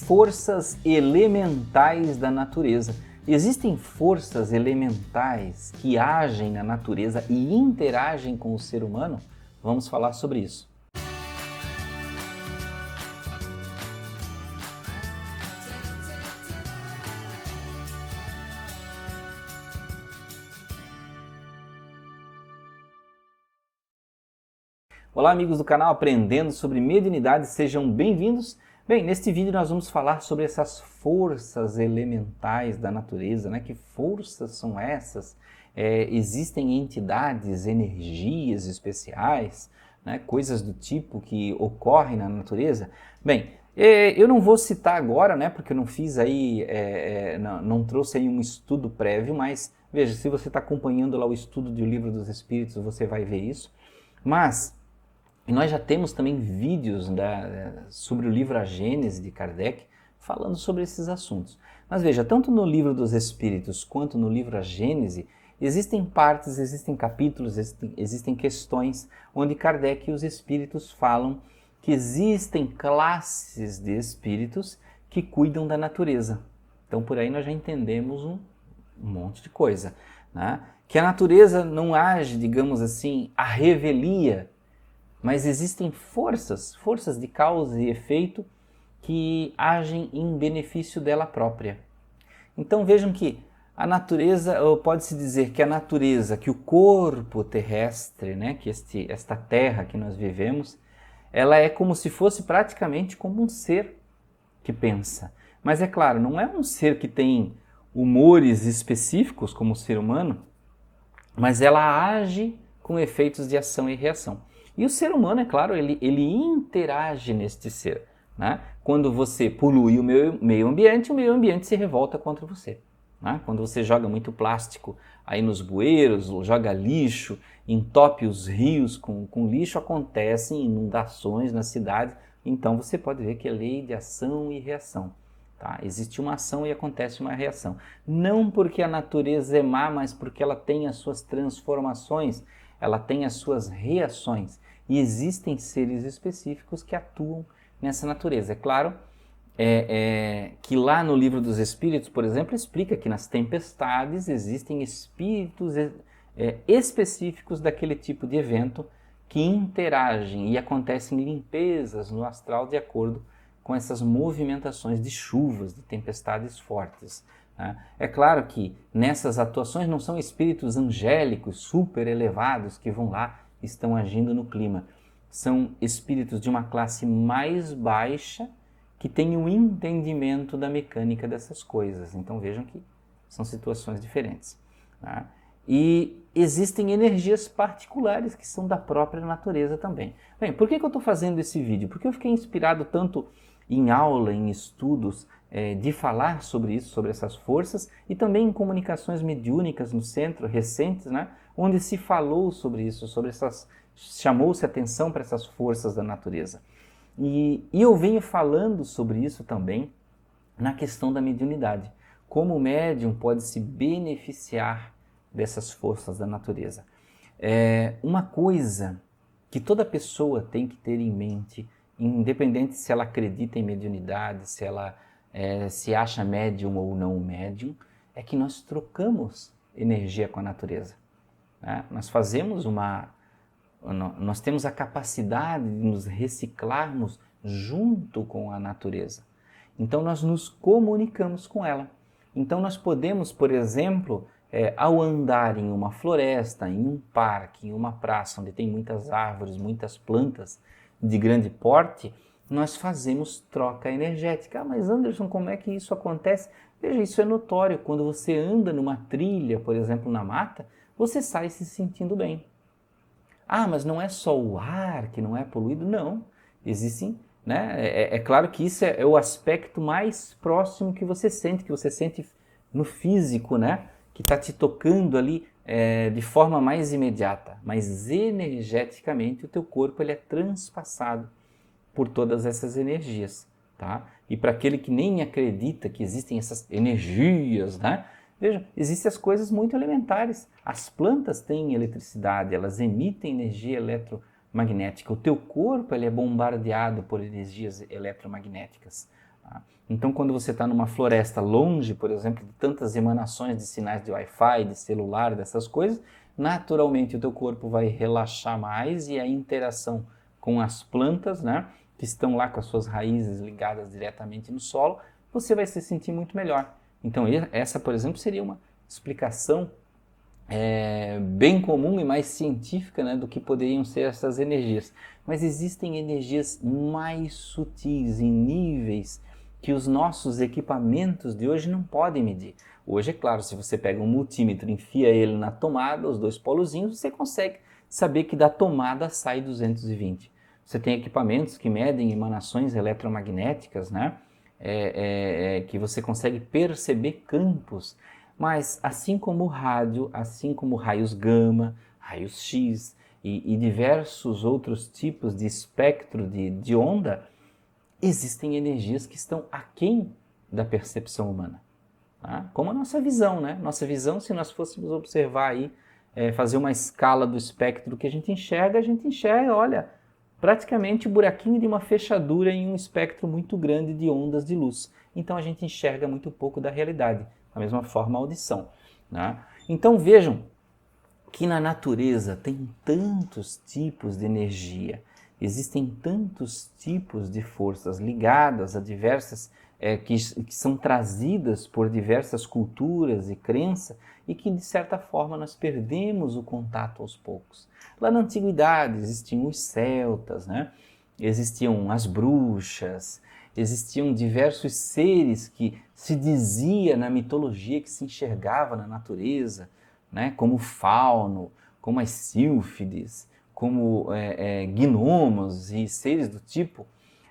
forças elementais da natureza. Existem forças elementais que agem na natureza e interagem com o ser humano? Vamos falar sobre isso. Olá amigos do canal Aprendendo sobre Mediunidade, sejam bem-vindos. Bem, neste vídeo nós vamos falar sobre essas forças elementais da natureza, né? Que forças são essas? Existem entidades, energias especiais, né? Coisas do tipo que ocorrem na natureza? Bem, eu não vou citar agora, né? Porque eu não fiz aí, não trouxe aí um estudo prévio, mas veja, se você está acompanhando lá o estudo do Livro dos Espíritos, você vai ver isso. Mas nós já temos também vídeos sobre o livro A Gênese de Kardec, falando sobre esses assuntos. Mas veja, tanto no Livro dos Espíritos quanto no livro A Gênese, existem partes, existem capítulos, existem questões onde Kardec e os espíritos falam que existem classes de espíritos que cuidam da natureza. Então por aí nós já entendemos um monte de coisa, né? Que a natureza não age, digamos assim, à revelia, mas existem forças de causa e efeito que agem em benefício dela própria. Então vejam que a natureza, ou pode-se dizer que a natureza, que o corpo terrestre, né, que esta terra que nós vivemos, ela é como se fosse praticamente como um ser que pensa. Mas é claro, não é um ser que tem humores específicos como o ser humano, mas ela age com efeitos de ação e reação. E o ser humano, é claro, ele interage neste ser, né? Quando você polui o meio ambiente se revolta contra você, né? Quando você joga muito plástico aí nos bueiros, joga lixo, entope os rios com lixo, acontecem inundações na cidade. Então você pode ver que é lei de ação e reação. Tá? Existe uma ação e acontece uma reação. Não porque a natureza é má, mas porque ela tem as suas transformações, ela tem as suas reações. E existem seres específicos que atuam nessa natureza. É claro que lá no Livro dos Espíritos, por exemplo, explica que nas tempestades existem espíritos específicos daquele tipo de evento que interagem e acontecem limpezas no astral de acordo com essas movimentações de chuvas, de tempestades fortes. Né? É claro que nessas atuações não são espíritos angélicos, super elevados, que vão lá e estão agindo no clima. São espíritos de uma classe mais baixa que têm o entendimento da mecânica dessas coisas. Então vejam que são situações diferentes. Né? E existem energias particulares que são da própria natureza também. Bem, por que eu estou fazendo esse vídeo? Porque eu fiquei inspirado tanto em aula, em estudos, de falar sobre isso, sobre essas forças, e também em comunicações mediúnicas no centro, recentes, né, onde se falou sobre isso, chamou-se atenção para essas forças da natureza. E eu venho falando sobre isso também na questão da mediunidade. Como o médium pode se beneficiar dessas forças da natureza. Uma coisa que toda pessoa tem que ter em mente, independente se ela acredita em mediunidade, se ela se acha médium ou não médium, é que nós trocamos energia com a natureza. Né? Nós temos a capacidade de nos reciclarmos junto com a natureza. Então nós nos comunicamos com ela. Então nós podemos, por exemplo, ao andar em uma floresta, em um parque, em uma praça onde tem muitas árvores, muitas plantas de grande porte, nós fazemos troca energética. Ah, mas Anderson, como é que isso acontece? Veja, isso é notório. Quando você anda numa trilha, por exemplo, na mata, você sai se sentindo bem. Ah, mas não é só o ar que não é poluído? Não. Existem, né? É claro que isso é o aspecto mais próximo que você sente no físico, né? Que está te tocando ali de forma mais imediata. Mas energeticamente o teu corpo ele é transpassado por todas essas energias, tá? E para aquele que nem acredita que existem essas energias, né? Veja, existem as coisas muito elementares. As plantas têm eletricidade, elas emitem energia eletromagnética. O teu corpo ele é bombardeado por energias eletromagnéticas. Tá? Então, quando você está numa floresta longe, por exemplo, de tantas emanações de sinais de Wi-Fi, de celular, dessas coisas, naturalmente o teu corpo vai relaxar mais e a interação com as plantas, né, que estão lá com as suas raízes ligadas diretamente no solo, você vai se sentir muito melhor. Então, essa, por exemplo, seria uma explicação bem comum e mais científica, né, do que poderiam ser essas energias. Mas existem energias mais sutis, em níveis que os nossos equipamentos de hoje não podem medir. Hoje, é claro, se você pega um multímetro, enfia ele na tomada, os dois polozinhos, você consegue saber que da tomada sai 220. Você tem equipamentos que medem emanações eletromagnéticas, né, que você consegue perceber campos. Mas assim como o rádio, assim como raios gama, raios X e diversos outros tipos de espectro de onda, existem energias que estão aquém da percepção humana. Tá? Como a nossa visão, né? Nossa visão, se nós fôssemos observar aí, fazer uma escala do espectro que a gente enxerga, olha, praticamente o buraquinho de uma fechadura em um espectro muito grande de ondas de luz. Então a gente enxerga muito pouco da realidade. Da mesma forma a audição. Né? Então vejam que na natureza tem tantos tipos de energia, existem tantos tipos de forças ligadas a diversas, que são trazidas por diversas culturas e crenças e que de certa forma nós perdemos o contato aos poucos. Lá na antiguidade existiam os celtas, né? Existiam as bruxas, existiam diversos seres que se dizia na mitologia que se enxergava na natureza, né? Como o fauno, como as sílfides, como gnomos e seres do tipo.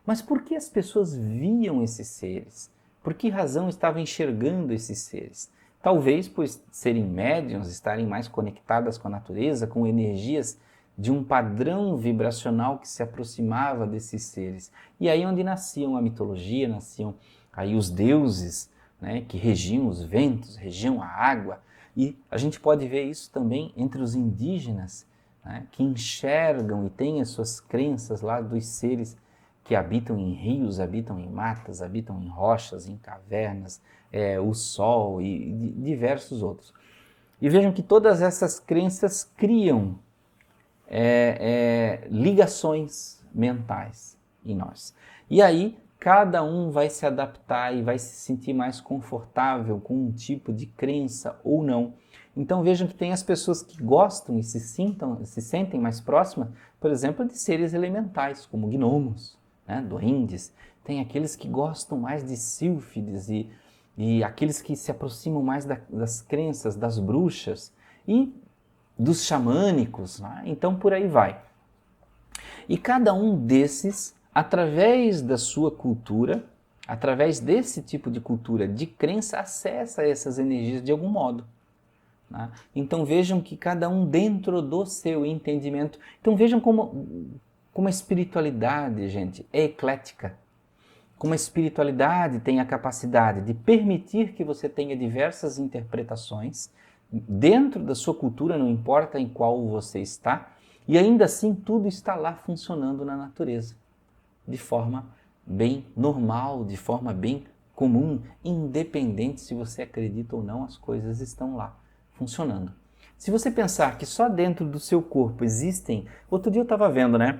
Mas por que as pessoas viam esses seres? Por que razão estavam enxergando esses seres? Talvez por serem médiuns, estarem mais conectadas com a natureza, com energias de um padrão vibracional que se aproximava desses seres. E aí onde nasciam a mitologia, nasciam aí os deuses, né, que regiam os ventos, regiam a água. E a gente pode ver isso também entre os indígenas, né, que enxergam e têm as suas crenças lá dos seres que habitam em rios, habitam em matas, habitam em rochas, em cavernas, o sol e diversos outros. E vejam que todas essas crenças criam ligações mentais em nós. E aí, cada um vai se adaptar e vai se sentir mais confortável com um tipo de crença ou não. Então vejam que tem as pessoas que gostam e se sentem mais próximas, por exemplo, de seres elementais, como gnomos, né, duendes. Tem aqueles que gostam mais de sílfides e aqueles que se aproximam mais das crenças das bruxas e dos xamânicos, né? Então por aí vai. E cada um desses, através da sua cultura, através desse tipo de cultura de crença, acessa essas energias de algum modo. Né? Então vejam que cada um dentro do seu entendimento. Então vejam como a espiritualidade, gente, é eclética. Como a espiritualidade tem a capacidade de permitir que você tenha diversas interpretações dentro da sua cultura, não importa em qual você está, e ainda assim tudo está lá funcionando na natureza, de forma bem normal, de forma bem comum, independente se você acredita ou não, as coisas estão lá funcionando. Se você pensar que só dentro do seu corpo existem... Outro dia eu estava vendo, né?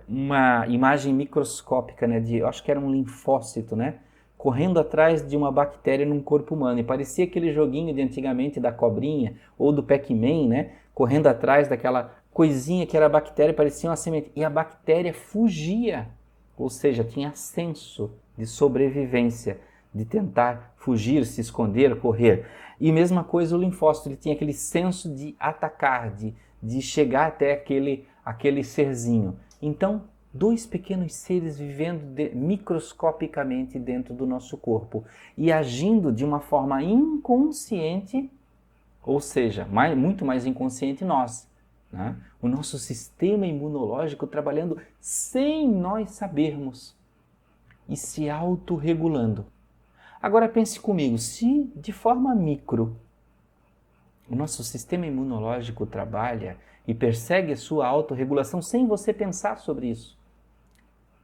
Uma imagem microscópica, né? Eu acho que era um linfócito, né? Correndo atrás de uma bactéria num corpo humano. E parecia aquele joguinho de antigamente da cobrinha ou do Pac-Man, né? Correndo atrás daquela coisinha que era a bactéria, parecia uma semente. E a bactéria fugia, ou seja, tinha senso de sobrevivência, de tentar fugir, se esconder, correr. E mesma coisa o linfócito, ele tinha aquele senso de atacar, de chegar até aquele serzinho. Então, dois pequenos seres vivendo microscopicamente dentro do nosso corpo e agindo de uma forma inconsciente, ou seja, muito mais inconsciente nós. Né? O nosso sistema imunológico trabalhando sem nós sabermos e se autorregulando. Agora pense comigo, se de forma micro o nosso sistema imunológico trabalha e persegue a sua autorregulação sem você pensar sobre isso,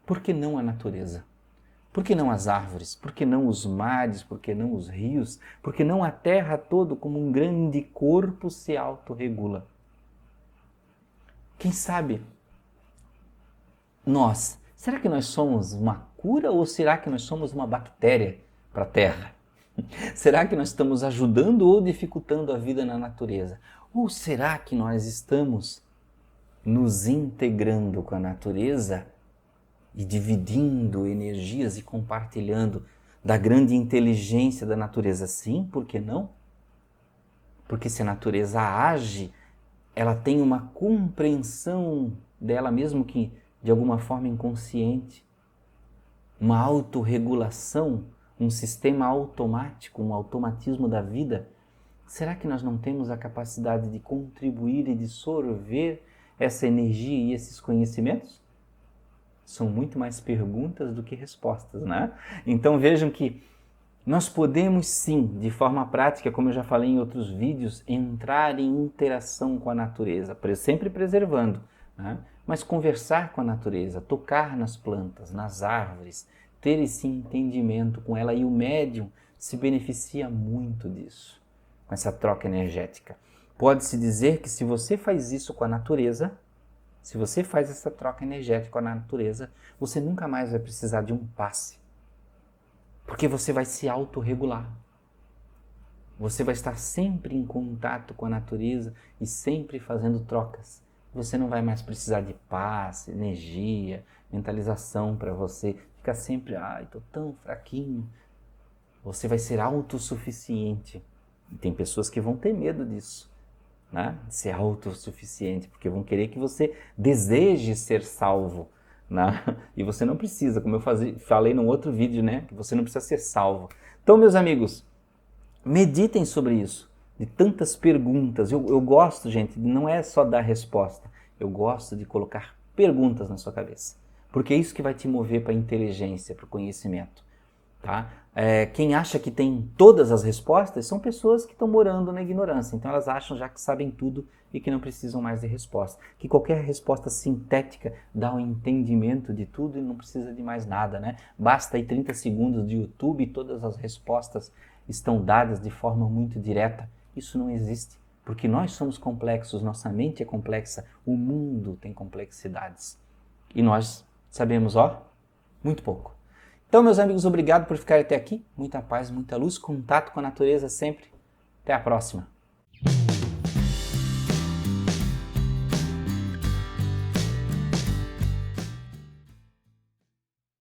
por que não a natureza? Por que não as árvores? Por que não os mares? Por que não os rios? Por que não a terra todo como um grande corpo se autorregula? Quem sabe nós, será que nós somos uma cura ou será que nós somos uma bactéria para a terra? Será que nós estamos ajudando ou dificultando a vida na natureza? Ou será que nós estamos nos integrando com a natureza e dividindo energias e compartilhando da grande inteligência da natureza? Sim, por que não? Porque se a natureza age, ela tem uma compreensão dela mesmo que de alguma forma inconsciente, uma autorregulação, um sistema automático, um automatismo da vida. Será que nós não temos a capacidade de contribuir e de sorver essa energia e esses conhecimentos? São muito mais perguntas do que respostas, né? Então vejam que nós podemos sim, de forma prática, como eu já falei em outros vídeos, entrar em interação com a natureza, sempre preservando, né? Mas conversar com a natureza, tocar nas plantas, nas árvores, ter esse entendimento com ela, e o médium se beneficia muito disso, com essa troca energética. Pode-se dizer que se você faz isso com a natureza, se você faz essa troca energética com a natureza, você nunca mais vai precisar de um passe. Porque você vai se autorregular. Você vai estar sempre em contato com a natureza e sempre fazendo trocas. Você não vai mais precisar de passe, energia, mentalização para você. Fica sempre, estou tão fraquinho. Você vai ser autossuficiente. E tem pessoas que vão ter medo disso, né? De ser autossuficiente, porque vão querer que você deseje ser salvo, né? E você não precisa, como eu falei num outro vídeo, né? Que você não precisa ser salvo. Então, meus amigos, meditem sobre isso, de tantas perguntas. Eu gosto, gente, não é só dar resposta, eu gosto de colocar perguntas na sua cabeça, porque é isso que vai te mover para a inteligência, para o conhecimento, tá? Quem acha que tem todas as respostas são pessoas que estão morando na ignorância, então elas acham já que sabem tudo e que não precisam mais de resposta, que qualquer resposta sintética dá um entendimento de tudo e não precisa de mais nada, né? Basta aí 30 segundos de YouTube e todas as respostas estão dadas de forma muito direta. Isso não existe, porque nós somos complexos, nossa mente é complexa, o mundo tem complexidades. E nós sabemos, muito pouco. Então, meus amigos, obrigado por ficarem até aqui. Muita paz, muita luz, contato com a natureza sempre. Até a próxima.